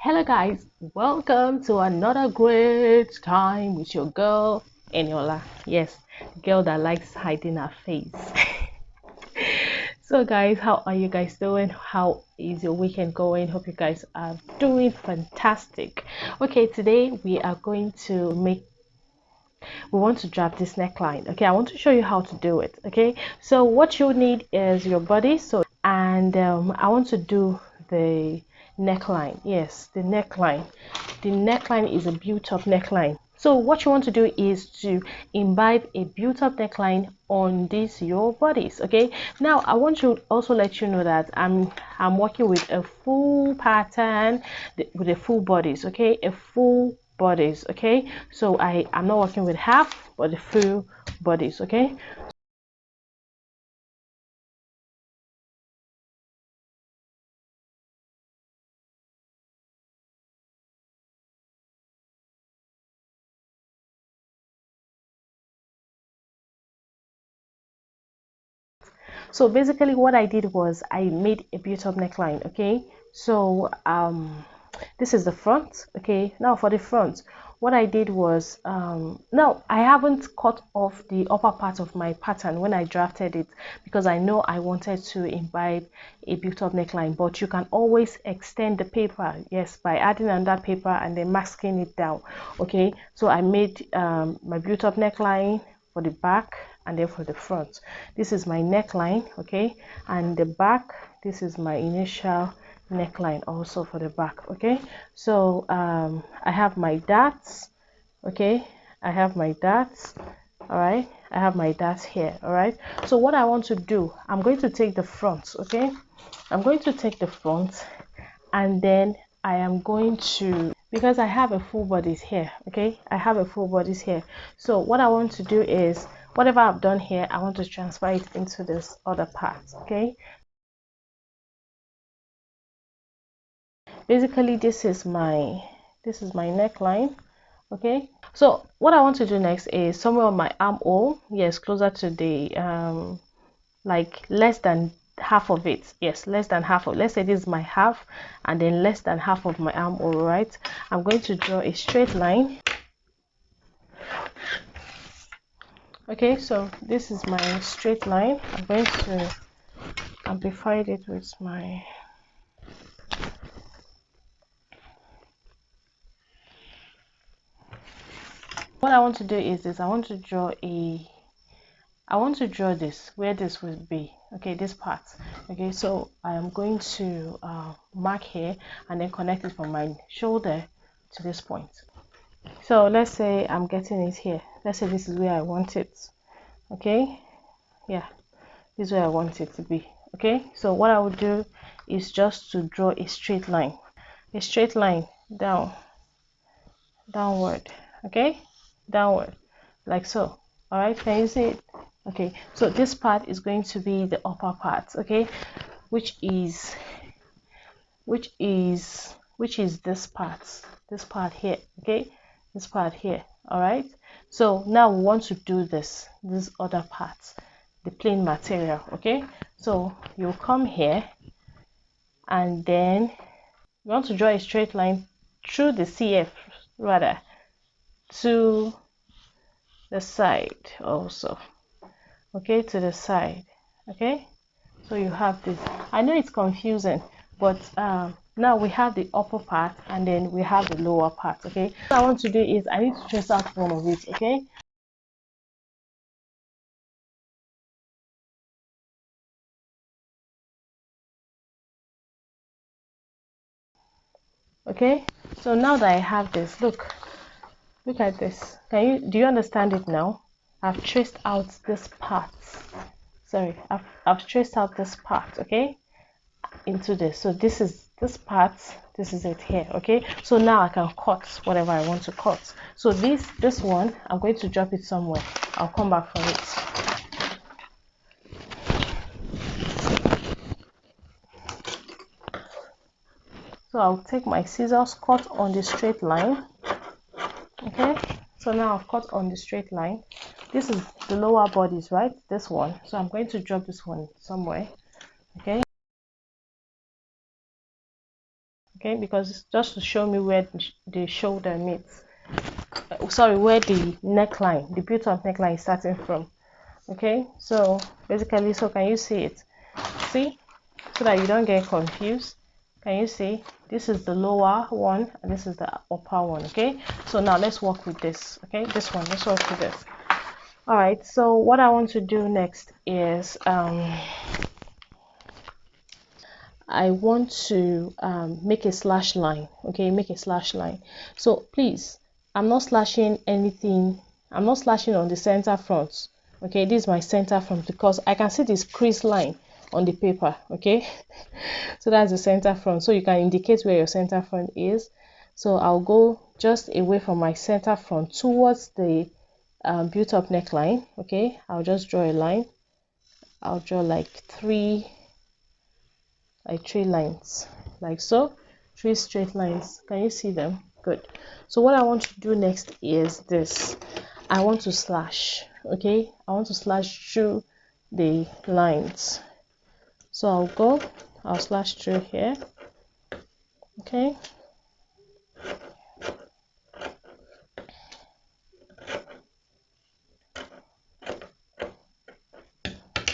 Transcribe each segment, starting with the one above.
Hello guys, welcome to another great time with your girl Eniola. Yes, the girl that likes hiding her face. So guys, how are you guys doing? How is your weekend going? Hope you guys are doing fantastic. Okay, today we want to drop this neckline. Okay, I want to show you how to do it. Okay, so what you need is your body. And I want to do the neckline. Yes, the neckline. The neckline is a built-up neckline. So what you want to do is to imbibe a built-up neckline on these your bodies. Okay, now I want to also let you know that I'm working with a full pattern with a full bodies. Okay, a full bodies. Okay, so I'm not working with half but the full bodies. Okay, so basically what I did was I made a built-up neckline. Okay, so this is the front. Okay, now for the front, what I did was now I haven't cut off the upper part of my pattern when I drafted it, because I know I wanted to imbibe a built-up neckline, but you can always extend the paper, yes, by adding another paper and then masking it down. Okay, so I made my built-up neckline for the back and then for the front. This is my neckline. Okay, and the back, this is my initial neckline also for the back. Okay, so I have my darts. Okay, I have my darts. All right, I have my darts here. All right, so what I want to do, I'm going to take the front. Okay, I'm going to take the front, and then I am going to, because I have a full bodies here. Okay, I have a full bodies here. So what I want to do is, whatever I've done here, I want to transfer it into this other part. Okay, basically this is my neckline. Okay, so what I want to do next is somewhere on my armhole, yes, closer to the like less than half of it, yes, less than half of, let's say this is my half, and then less than half of my armhole. Right, I'm going to draw a straight line. Okay, so this is my straight line. I'm going to amplify it with my, what I want to do is this. I want to draw this where this will be. Okay, this part. Okay, so I am going to mark here and then connect it from my shoulder to this point. So let's say I'm getting it here. Let's say this is where I want it. Okay, yeah, this is where I want it to be. Okay, so what I would do is just to draw a straight line downward. Okay, downward, like so. All right, can you see it? Okay, so this part is going to be the upper part. Okay, which is this part here. Okay, this part here. All right, so now we want to do this other part, the plain material. Okay, so you'll come here and then you want to draw a straight line through the CF, rather, to the side also. Okay, to the side. Okay, so you have this. I know it's confusing, but now we have the upper part and then we have the lower part. Okay, what I want to do is I need to trace out one of it. Okay, okay, so now that I have this, look at this. Do you understand it now? I've traced out this part. Sorry, I've traced out this part. Okay, into this. So this is this part, this is it here. Okay, so now I can cut whatever I want to cut. So this one, I'm going to drop it somewhere. I'll come back for it. So I'll take my scissors, cut on the straight line. Okay, so now I've cut on the straight line. This is the lower bodies, right? This one. So I'm going to drop this one somewhere. Okay, okay, because it's just to show me where the shoulder meets, sorry, where the neckline, the built-up neckline is starting from. Okay, so basically, so can you see it? See, so that you don't get confused. Can you see? This is the lower one and this is the upper one. Okay, so now let's work with this. Okay, this one, let's work with this. All right, so what I want to do next is I want to make a slash line. Okay, make a slash line. So please, I'm not slashing anything. I'm not slashing on the center front. Okay, this is my center front because I can see this crease line on the paper. Okay, so that's the center front. So you can indicate where your center front is. So I'll go just away from my center front towards the built-up neckline. Okay, I'll just draw a line. I'll draw like three lines, like so, three straight lines. Can you see them? Good. So what I want to do next is this. I want to slash. Okay, I want to slash through the lines. So I'll slash through here. Okay,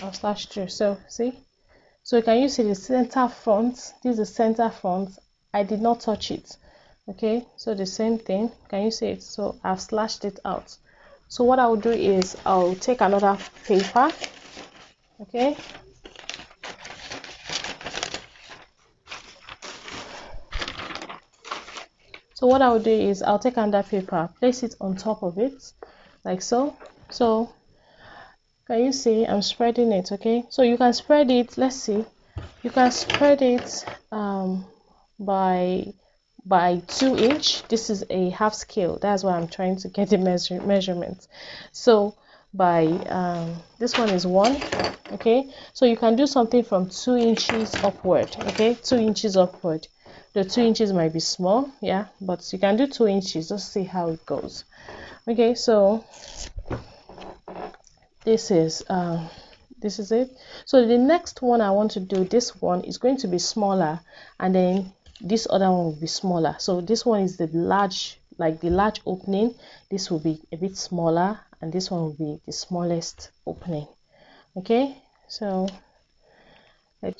I'll slash through. So see, so can you see the center front? This is the center front. I did not touch it. Okay, so the same thing. Can you see it? So I've slashed it out. So what I'll do is I'll take another paper. Okay, so what I'll do is I'll take another paper, place it on top of it, like so. So can you see I'm spreading it? Okay, so you can spread it, let's see, you can spread it by 2 inch. This is a half scale, that's why I'm trying to get the measurement. So by this one is 1. Okay, so you can do something from 2 inches upward. Okay, 2 inches upward. The 2 inches might be small, yeah, but you can do 2 inches. Just see how it goes. Okay, so this is it. So the next one I want to do, this one is going to be smaller, and then this other one will be smaller. So this one is the large, like the large opening. This will be a bit smaller, and this one will be the smallest opening. Okay, so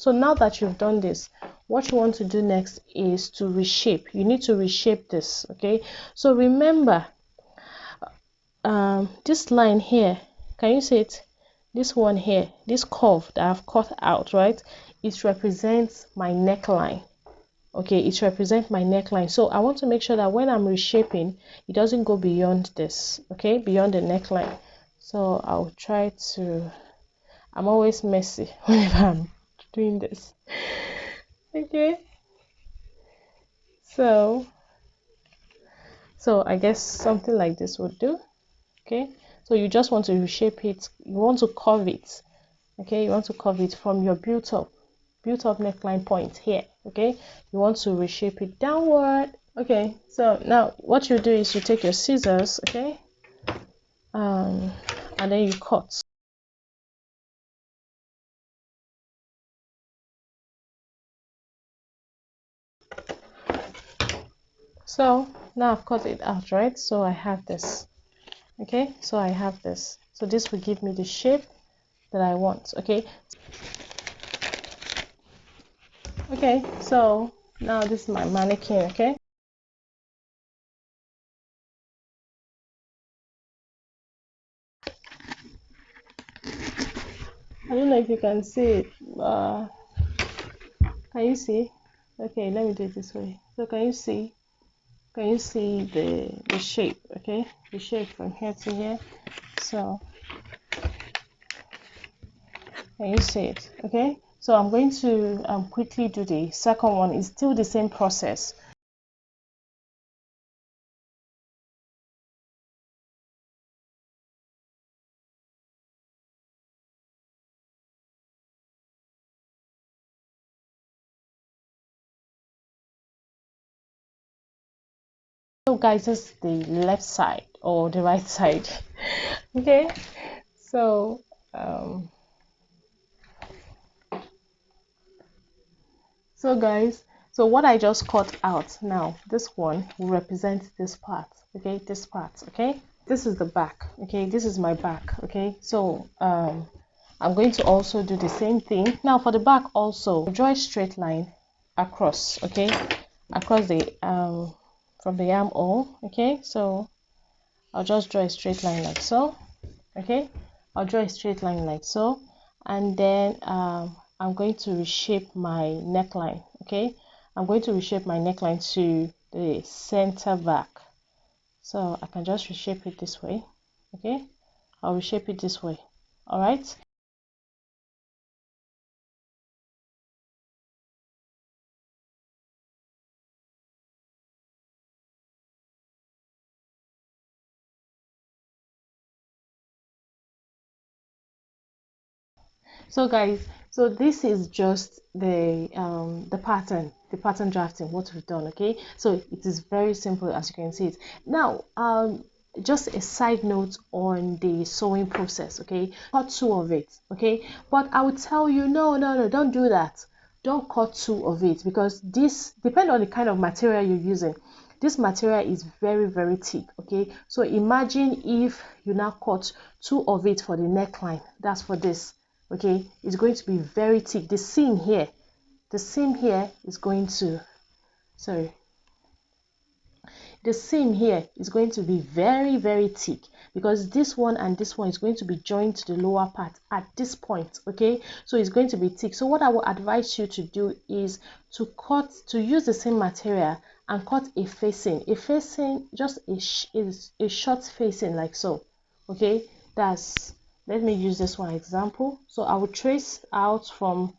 now that you've done this, what you want to do next is to reshape. You need to reshape this. Okay, so remember this line here, can you see it? This one here, this curve that I've cut out, right, it represents my neckline. Okay, it represents my neckline. So I want to make sure that when I'm reshaping, it doesn't go beyond this. Okay, beyond the neckline. So I'll try to, I'm always messy whenever I'm doing this. Okay, so I guess something like this would do. Okay, so you just want to reshape it, you want to curve it. Okay, you want to curve it from your built-up neckline point here. Okay, you want to reshape it downward. Okay, so now what you do is you take your scissors, okay, and then you cut. So now I've cut it out, right? So I have this. Okay, so I have this. So this will give me the shape that I want. Okay, so now this is my mannequin. Okay, I don't know if you can see it. Can you see? Okay, let me do it this way. So can you see the shape? Okay, the shape from here to here. So can you see it? Okay, so I'm going to quickly do the second one. It's still the same process. So guys, this is the left side or the right side. Okay, so guys, So what I just cut out now, this one will represent this part, okay, this part, okay. This is the back, okay, this is my back, okay. So I'm going to also do the same thing. Now for the back also, draw a straight line across, okay, across the from the armhole, okay. So I'll just draw a straight line like so, okay. I'll draw a straight line like so, and then I'm going to reshape my neckline, okay. I'm going to reshape my neckline to the center back. So I can just reshape it this way, okay. I'll reshape it this way, all right. So guys, so this is just the pattern drafting, what we've done, okay. So it is very simple, as you can see it. Now just a side note on the sewing process, okay. Cut two of it, okay, but I would tell you, no, don't do that. Don't cut two of it, because this depends on the kind of material you're using. This material is very, very thick, okay. So imagine if you now cut two of it for the neckline, that's for this, okay. It's going to be very thick. The seam here is going to, sorry, the seam here is going to be very, very thick, because this one and this one is going to be joined to the lower part at this point, okay. So it's going to be thick. So what I will advise you to do is to use the same material and cut a facing, just a short facing like so, okay. That's, let me use this one example. So I will trace out from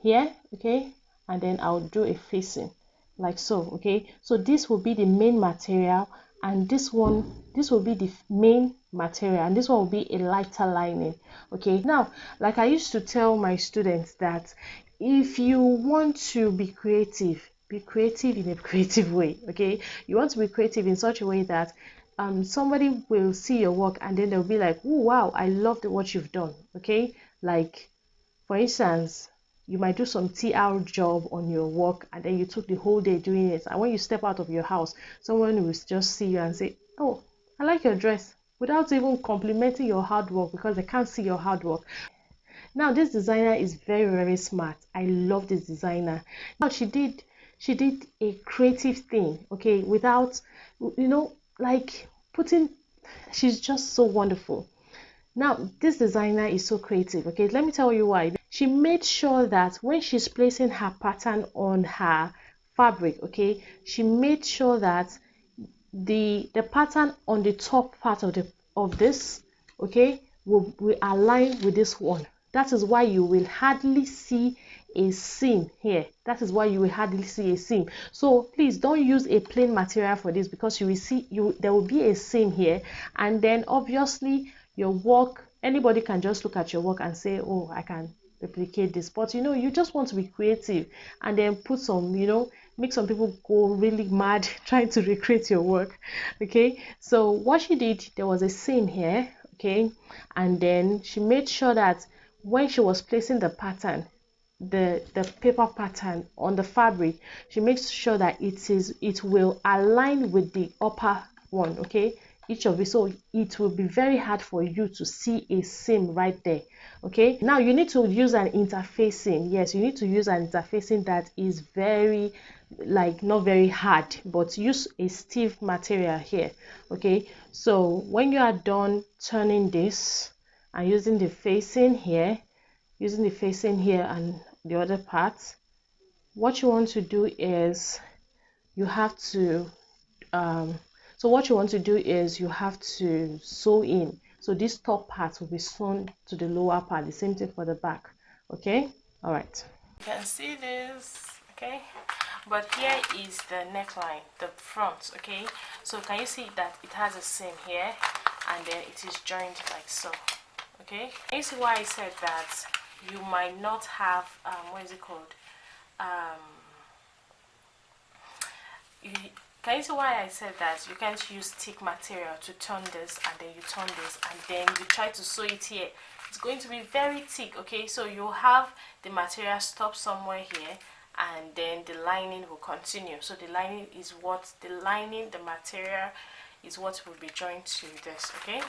here, okay, and then I'll do a facing like so, okay. So this will be the main material, and this will be the main material, and this one will be a lighter lining, okay. Now, like I used to tell my students, that if you want to be creative in a creative way, okay. You want to be creative in such a way that somebody will see your work and then they'll be like, oh wow, I love what you've done, okay. Like, for instance, you might do some TR job on your work and then you took the whole day doing it, and when you step out of your house, someone will just see you and say, oh, I like your dress, without even complimenting your hard work, because they can't see your hard work. Now this designer is very, very smart. I love this designer. Now she did a creative thing, okay, without, like putting, she's just so wonderful. Now, this designer is so creative, okay? Let me tell you why. She made sure that when she's placing her pattern on her fabric, okay, she made sure that the pattern on the top part of this, okay, will align with this one. That is why you will hardly see a seam here. That is why you will hardly see a seam. So please don't use a plain material for this, because you will see there will be a seam here, and then obviously your work, anybody can just look at your work and say, oh, I can replicate this. But you just want to be creative, and then put some, make some people go really mad trying to recreate your work, okay. So what she did, there was a seam here, okay, and then she made sure that when she was placing the pattern, the paper pattern on the fabric, she makes sure that it will align with the upper one, okay, each of it. So it will be very hard for you to see a seam right there, okay. Now you need to use an interfacing. Yes, you need to use an interfacing that is very, like, not very hard, but use a stiff material here, okay. So when you are done turning this and using the facing here, and the other part, what you want to do is you have to sew in. So this top part will be sewn to the lower part. The same thing for the back, okay. All right, you can see this, okay, but here is the neckline, the front, okay. So can you see that it has a seam here, and then it is joined like so, okay. Can you see why I said that you might not have what is it called, you, can you see why I said that you can't use thick material to turn this, and then you turn this, and then you try to sew it here? It's going to be very thick, okay. So you'll have the material stop somewhere here, and then the lining will continue. So the lining, the material is what will be joined to this. Okay,